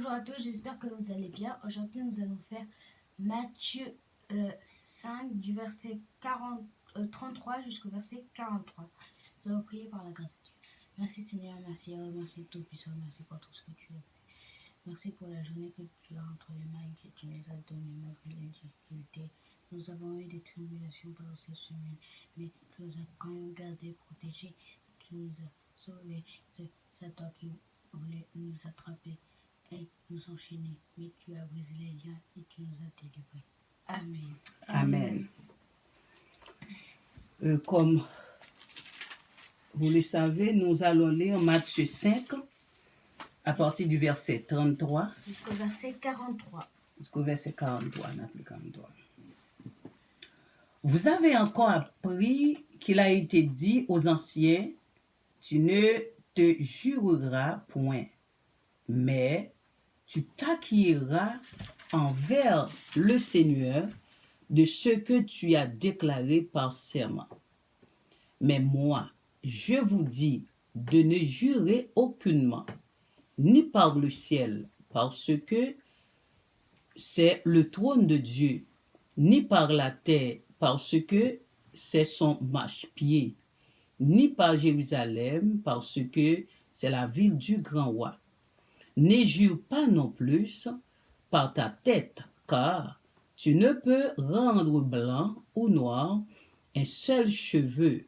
Bonjour à tous, j'espère que vous allez bien. Aujourd'hui, nous allons faire Matthieu 5 du verset 33 jusqu'au verset 43. Nous allons prier par la grâce de Dieu. Merci Seigneur, merci merci Tout-Puissant, merci pour tout ce que tu as fait. Merci pour la journée que tu as entre les mains et que tu nous as donné malgré les difficultés. Nous avons eu des tribulations pendant cette semaine, mais tu nous as quand même gardés, protégés. Tu nous as sauvés. C'est toi qui voulais nous attraper et nous enchaîner, mais tu as brisé les liens et tu nous as délivrés. Amen. Amen. Comme vous le savez, nous allons lire Matthieu 5 à partir du verset 33 Jusqu'au verset 43. jusqu'au verset 43. Vous avez encore appris qu'il a été dit aux anciens, tu ne te jureras point, mais tu t'acquitteras envers le Seigneur de ce que tu as déclaré par serment. Mais moi, je vous dis de ne jurer aucunement, ni par le ciel, parce que c'est le trône de Dieu, ni par la terre, parce que c'est son marchepied, ni par Jérusalem, parce que c'est la ville du grand roi. Ne jure pas non plus par ta tête, car tu ne peux rendre blanc ou noir un seul cheveu.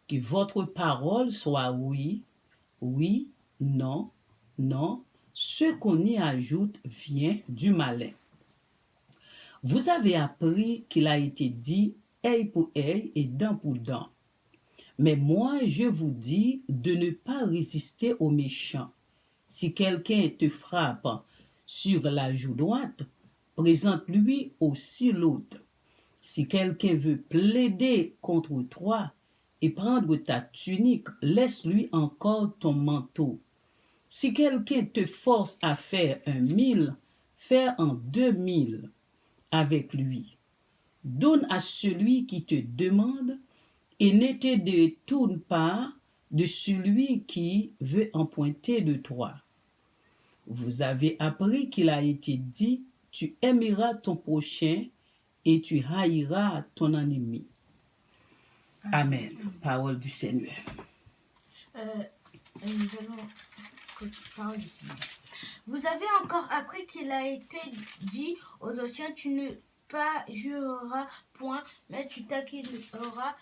Que votre parole soit oui, oui, non, non. Ce qu'on y ajoute vient du malin. Vous avez appris qu'il a été dit œil pour œil et dent pour dent. Mais moi, je vous dis de ne pas résister aux méchants. Si quelqu'un te frappe sur la joue droite, présente-lui aussi l'autre. Si quelqu'un veut plaider contre toi et prendre ta tunique, laisse-lui encore ton manteau. Si quelqu'un te force à faire 1 000, fais en 2 000 avec lui. Donne à celui qui te demande et ne te détourne pas de celui qui veut emprunter de toi. Vous avez appris qu'il a été dit, tu aimeras ton prochain et tu haïras ton ennemi. Amen. Parole du Seigneur. Nous allons parole du Seigneur. Vous avez encore appris qu'il a été dit aux anciens, tu ne pas jureras point, mais tu t'acquitteras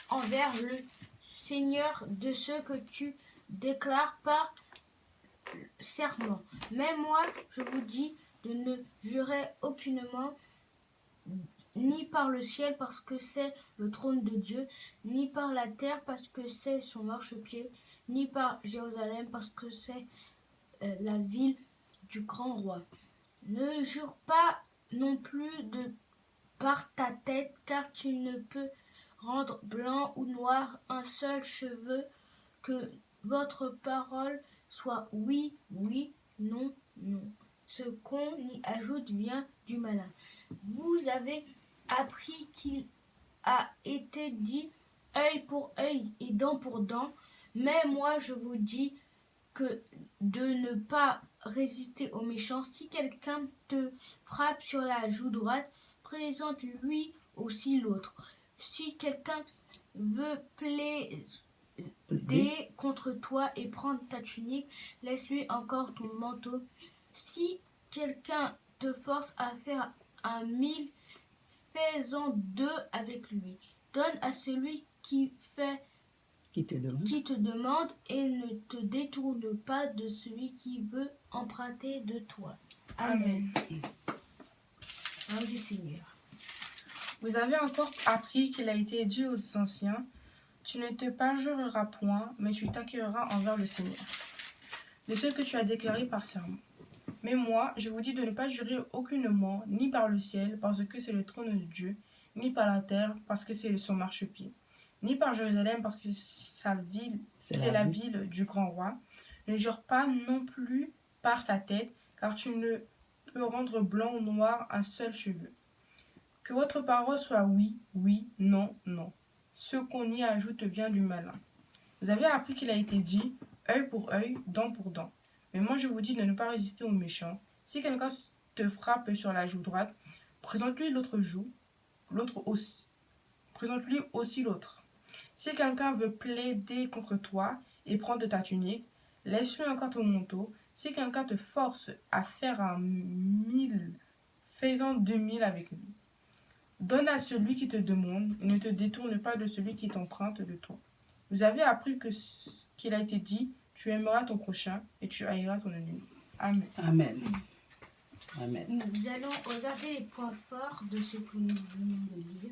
envers le Seigneur de ce que tu déclares par serment. Mais moi, je vous dis de ne jurer aucunement, ni par le ciel parce que c'est le trône de Dieu, ni par la terre parce que c'est son marchepied, ni par Jérusalem parce que c'est la ville du grand roi. Ne jure pas non plus par ta tête, car tu ne peux rendre blanc ou noir un seul cheveu, que votre parole soit oui, oui, non, non. Ce qu'on y ajoute vient du malin. Vous avez appris qu'il a été dit œil pour œil et dent pour dent, mais moi je vous dis que de ne pas résister aux méchants. Si quelqu'un te frappe sur la joue droite, présente-lui aussi l'autre. Si quelqu'un veut plaider contre toi et prendre ta tunique, laisse-lui encore ton manteau. Si quelqu'un te force à faire 1 000, fais-en 2 avec lui. Donne à celui qui te demande et ne te détourne pas de celui qui veut emprunter de toi. Amen. Parole du Seigneur. Vous avez encore appris qu'il a été dit aux anciens, tu ne te perjureras point, mais tu t'acquitteras envers le Seigneur de ce que tu as déclaré par serment. Mais moi, je vous dis de ne pas jurer aucunement, ni par le ciel, parce que c'est le trône de Dieu, ni par la terre, parce que c'est son marchepied, ni par Jérusalem, parce que c'est la ville du grand roi. Ne jure pas non plus par ta tête, car tu ne peux rendre blanc ou noir un seul cheveu. Que votre parole soit oui, oui, non, non. Ce qu'on y ajoute vient du malin. Vous avez appris qu'il a été dit œil pour œil, dent pour dent. Mais moi, je vous dis de ne pas résister aux méchants. Si quelqu'un te frappe sur la joue droite, présente-lui l'autre joue, l'autre aussi. Présente-lui aussi l'autre. Si quelqu'un veut plaider contre toi et prendre ta tunique, laisse-lui encore ton manteau. Si quelqu'un te force à faire 1000, fais-en 2000 avec lui. Donne à celui qui te demande et ne te détourne pas de celui qui t'emprunte de toi. Vous avez appris qu'il a été dit, tu aimeras ton prochain et tu haïras ton ennemi. Amen. Amen. Amen. Nous allons regarder les points forts de ce que nous venons de lire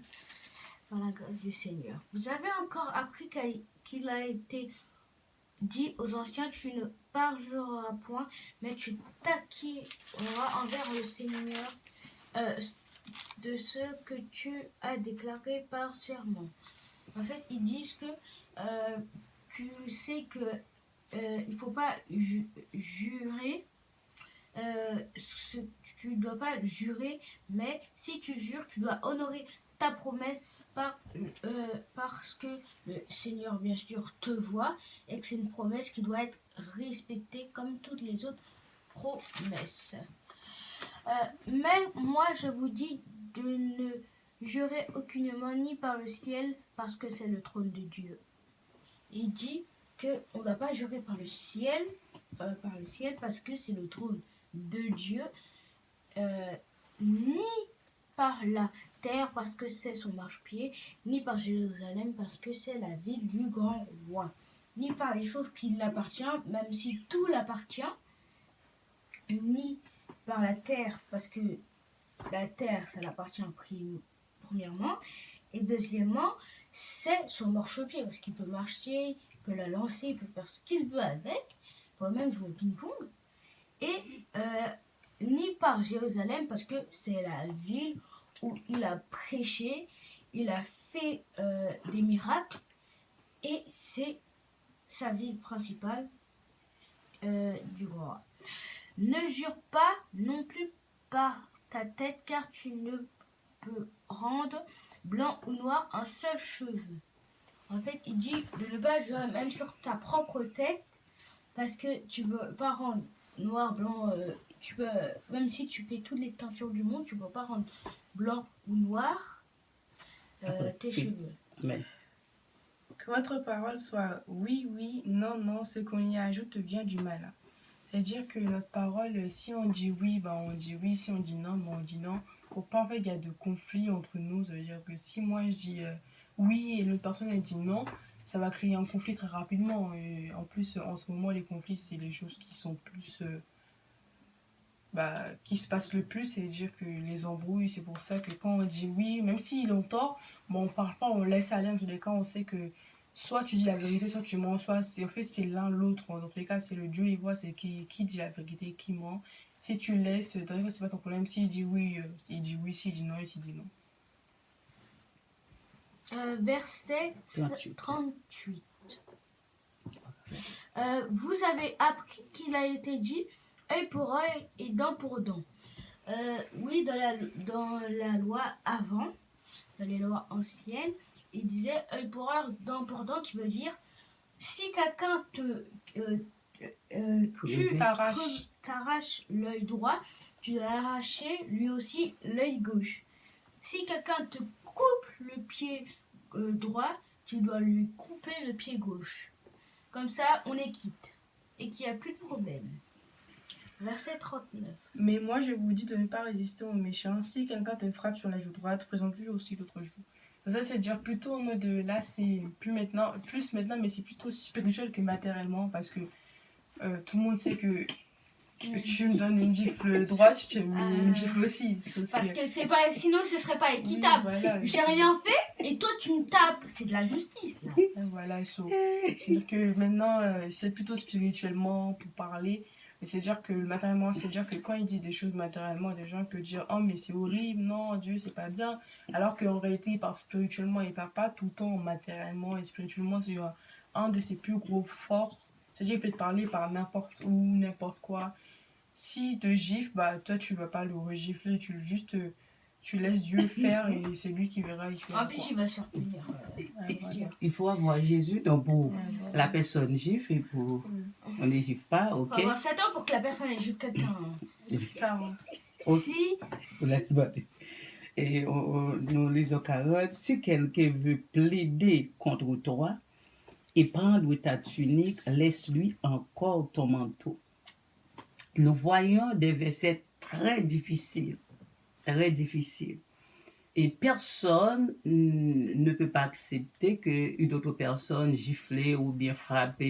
par la grâce du Seigneur. Vous avez encore appris qu'il a été dit aux anciens, tu ne parleras point, mais tu t'acquitteras envers le Seigneur de ce que tu as déclaré par serment. En fait, ils disent que tu sais que il faut pas jurer. Tu dois pas jurer, mais si tu jures, tu dois honorer ta promesse parce que le Seigneur, bien sûr, te voit et que c'est une promesse qui doit être respectée comme toutes les autres promesses. Mais moi, je vous dis de ne jurer aucunement ni par le ciel parce que c'est le trône de Dieu. Il dit qu'on ne doit pas jurer par le ciel parce que c'est le trône de Dieu, ni par la terre parce que c'est son marchepied, ni par Jérusalem parce que c'est la ville du grand roi, ni par les choses qui l'appartiennent, même si tout l'appartient, ni par la terre parce que la terre ça l'appartient premièrement, et deuxièmement c'est son marchepied parce qu'il peut marcher, il peut la lancer, il peut faire ce qu'il veut avec, il peut même jouer au ping-pong, et ni par Jérusalem parce que c'est la ville où il a prêché, il a fait des miracles et c'est sa ville principale du roi. Ne jure pas non plus par ta tête car tu ne peux rendre blanc ou noir un seul cheveu. En fait, il dit de ne pas jurer même sur ta propre tête parce que tu ne peux pas rendre noir, blanc, tu peux, même si tu fais toutes les teintures du monde, tu ne peux pas rendre blanc ou noir tes cheveux. Amen. Que votre parole soit oui, oui, non, non, ce qu'on y ajoute vient du malin. C'est-à-dire que notre parole, si on dit oui, ben on dit oui, si on dit non, ben on dit non. Pour pas en fait, il y a de conflits entre nous. Ça veut dire que si moi je dis oui et l'autre personne elle dit non, ça va créer un conflit très rapidement. Et en plus, en ce moment, les conflits, c'est les choses qui sont plus... qui se passent le plus, c'est-à-dire que les embrouilles, c'est pour ça que quand on dit oui, même s'ils ont tort, bon, on parle pas, on laisse aller. En tous les cas, on sait que soit tu dis la vérité, soit tu mens, soit c'est, en fait, c'est l'un l'autre. Dans tous les cas, c'est le Dieu, il voit, c'est qui dit la vérité, qui ment. Si tu laisses, dans les cas, c'est pas ton problème. S'il dit oui, il dit oui, s'il dit non, il dit non. Verset 38. Vous avez appris qu'il a été dit œil pour œil et dent pour dent. Oui, dans la loi avant, dans les lois anciennes, il disait œil pour œil, dent pour dent, qui veut dire si quelqu'un t'arrache l'œil droit, tu dois arracher lui aussi l'œil gauche. Si quelqu'un te coupe le pied droit, tu dois lui couper le pied gauche. Comme ça, on est quitte et qu'il n'y a plus de problème. Verset 39. Mais moi, je vous dis de ne pas résister aux méchants. Si quelqu'un te frappe sur la joue droite, présente-lui aussi l'autre joue. Ça, c'est dire plutôt en mode là, c'est plus maintenant, mais c'est plutôt spirituel que matériellement parce que tout le monde sait que tu me donnes une gifle droite, tu me mets une gifle aussi. Parce que c'est pas, sinon ce serait pas équitable. Oui, voilà. J'ai rien fait et toi tu me tapes. C'est de la justice. Là. Voilà, c'est-à-dire que maintenant, c'est plutôt spirituellement pour parler. Mais c'est-à-dire que matériellement, c'est-à-dire que quand ils disent des choses matériellement, des gens peuvent dire « Oh, mais c'est horrible, non, Dieu, c'est pas bien. » Alors qu'en réalité, ils parlent spirituellement, ils parlent pas tout le temps matériellement. Et spirituellement, c'est un de ses plus gros forts. C'est-à-dire qu'il peut te parler par n'importe où, n'importe quoi. Si te gifle, bah, toi, tu vas pas le regifler, tu juste tu laisses Dieu faire et c'est lui qui verra. Il En plus, il va survenir. C'est sûr. Il faut avoir Jésus donc pour Ouais, voilà. la personne juive et pour on n'est juif pas, ok? Faut avoir 7 ans pour que la personne ait juste quelqu'un. Carrément. Oh. Si. Et nous lisons 40, si quelqu'un veut plaider contre toi et prendre ta tunique, laisse-lui encore ton manteau. Nous voyons des versets très difficiles. Et personne ne peut pas accepter qu'une autre personne gifle ou bien frappe,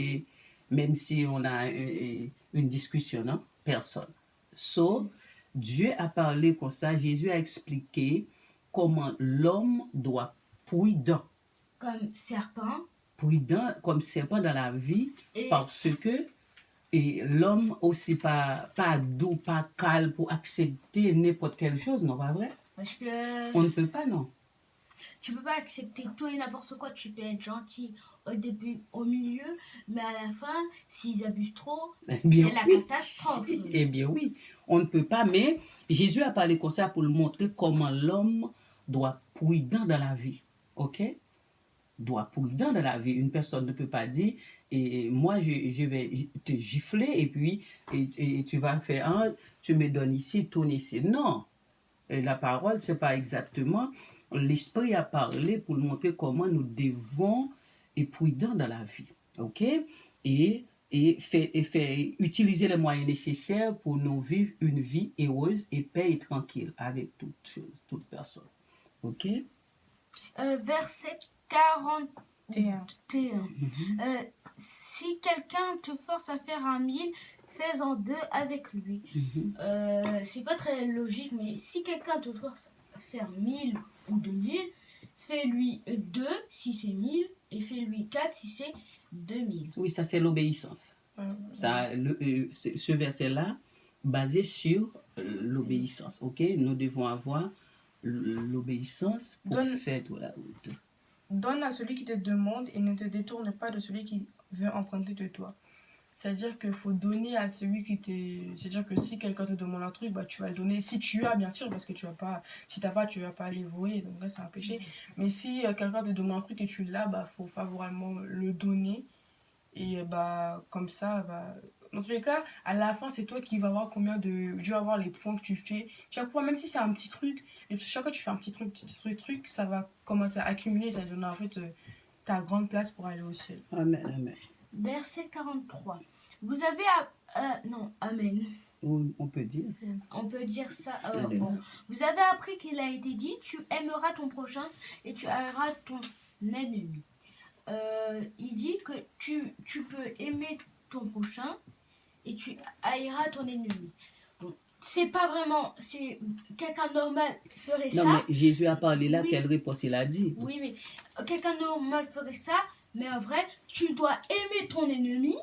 même si on a une discussion, non? Personne. So, Dieu a parlé comme ça, Jésus a expliqué comment l'homme doit prudent comme serpent dans la vie, Et parce que et l'homme aussi pas doux, pas calme pour accepter n'importe quelle chose, non pas vrai? parce que On ne peut pas, non. tu peux pas accepter tout et n'importe quoi. Tu peux être gentil au début, au milieu, mais à la fin, s'ils abusent trop, Eh c'est bien, la oui. catastrophe. Eh bien oui, on ne peut pas, mais Jésus a parlé comme ça pour le montrer comment l'homme doit prudent dans la vie, ok? Doit prudent dans la vie. Une personne ne peut pas dire, et moi je vais te gifler et puis et tu vas faire un, tu me donnes ici, tourne ici. Non, et la parole, c'est pas exactement. L'Esprit a parlé pour nous montrer comment nous devons être prudents dans la vie, ok? Et faire utiliser les moyens nécessaires pour nous vivre une vie heureuse et paix et tranquille avec toute chose, toute personne, ok? Verset 41. T1. Si quelqu'un te force à faire 1 000, fais-en 2 avec lui. C'est pas très logique, mais si quelqu'un te force à faire 1 000 ou 2 000, fais-lui 2 si c'est 1 000 et fais-lui 4 si c'est 2 000. Oui, ça c'est l'obéissance. Ça, ce verset-là, basé sur l'obéissance, ok? Nous devons avoir l'obéissance pour Donne- faire toute la route. Donne à celui qui te demande et ne te détourne pas de celui qui veut emprunter de toi. C'est-à-dire qu'il faut donner à celui qui te... C'est-à-dire que si quelqu'un te demande un truc, bah, tu vas le donner. Si tu as, bien sûr, parce que tu vas pas... Si tu n'as pas, tu vas pas aller voler. Donc là, c'est un péché. Mais si quelqu'un te demande un truc et tu l'as, bah, faut favorablement le donner. Et bah, comme ça, bah... Dans tous les cas, à la fin, c'est toi qui vas voir combien de... Tu vas voir les points que tu fais. Chaque fois, même si c'est un petit truc, et chaque fois que tu fais un petit truc, ça va commencer à accumuler. Ça donne en fait ta grande place pour aller au ciel. Amen, amen. Verset 43. Vous avez... non, amen. Ou on peut dire. On peut dire ça. Amen. Bon. Vous avez appris qu'il a été dit, tu aimeras ton prochain et tu haïras ton ennemi. Il dit que tu peux aimer ton prochain et tu haïras ton ennemi. Bon, c'est pas vraiment... C'est quelqu'un normal ferait Non, ça. mais Jésus a parlé là, Oui. quelle réponse il a dit? Oui, mais quelqu'un normal ferait ça, mais en vrai, tu dois aimer ton ennemi.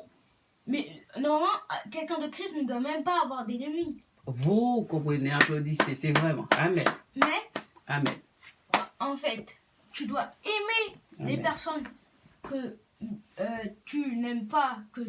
Mais normalement, quelqu'un de Christ ne doit même pas avoir d'ennemis. Vous comprenez, applaudissez, c'est vraiment. Amen. Mais Amen. en fait, tu dois aimer les Amen. personnes que tu n'aimes pas, que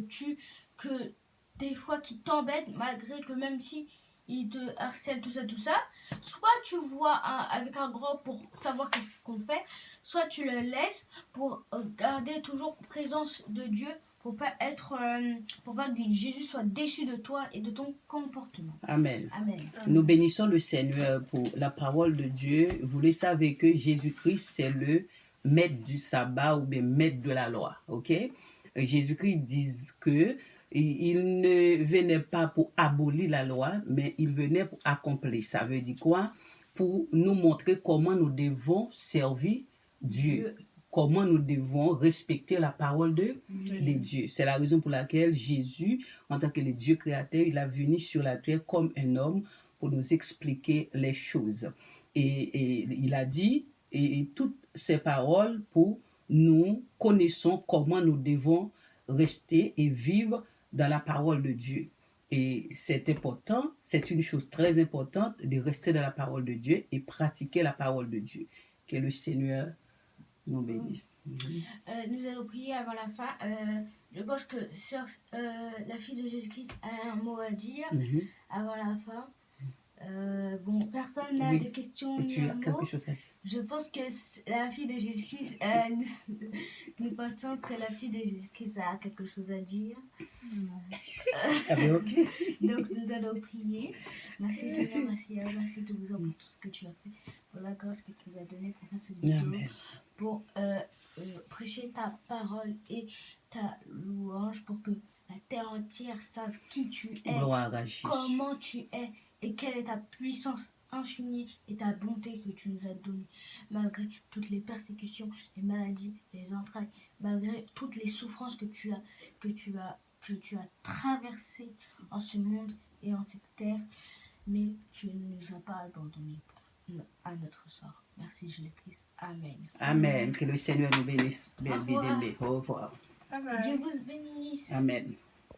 des fois qui t'embêtent, malgré que même si ils te harcèlent, tout ça, soit tu vois avec un grand pour savoir qu'est-ce qu'on fait, soit tu le laisses pour garder toujours présence de Dieu, pour pas que Jésus soit déçu de toi et de ton comportement. Amen. Amen. Nous bénissons le Seigneur pour la parole de Dieu. Vous le savez que Jésus-Christ, c'est le maître du sabbat ou bien maître de la loi. Ok? Jésus-Christ dit que il ne venait pas pour abolir la loi, mais il venait pour accomplir. Ça veut dire quoi? Pour nous montrer comment nous devons servir Dieu. Comment nous devons respecter la parole de Dieu. C'est la raison pour laquelle Jésus, en tant que le Dieu créateur, il est venu sur la terre comme un homme pour nous expliquer les choses. Et il a dit, et toutes ces paroles pour nous connaissons comment nous devons rester et vivre dans la parole de Dieu. Et c'est important, c'est une chose très importante de rester dans la parole de Dieu et pratiquer la parole de Dieu. Que le Seigneur nous bénisse. Nous allons prier avant la fin. Je pense que la fille de Jésus-Christ a un mot à dire avant la fin. Bon, personne n'a Oui. de questions Et ni tu un as mot. quelque chose à dire? Je pense que la fille de Jésus-Christ, nous pensons que la fille de Jésus-Christ a quelque chose à dire. Ah ben ok. Donc nous allons prier. Merci Seigneur, merci de vous pour tout ce que tu as fait, pour la grâce que tu nous as donnée pour faire cette vidéo, Amen. pour prêcher ta parole et ta louange, pour que la terre entière sache qui tu es, Gloire à Jésus. comment tu es et quelle est ta puissance infinie et ta bonté que tu nous as donnée, malgré toutes les persécutions, les maladies, les entrailles, malgré toutes les souffrances que tu as traversées en ce monde et en cette terre, mais tu ne nous as pas abandonnés à notre sort. Merci Jésus-Christ. Amen. Amen. Que le Seigneur nous bénisse. Au revoir. Bien-aimé. Au revoir. Bye Que bye. Dieu vous bénisse. Amen.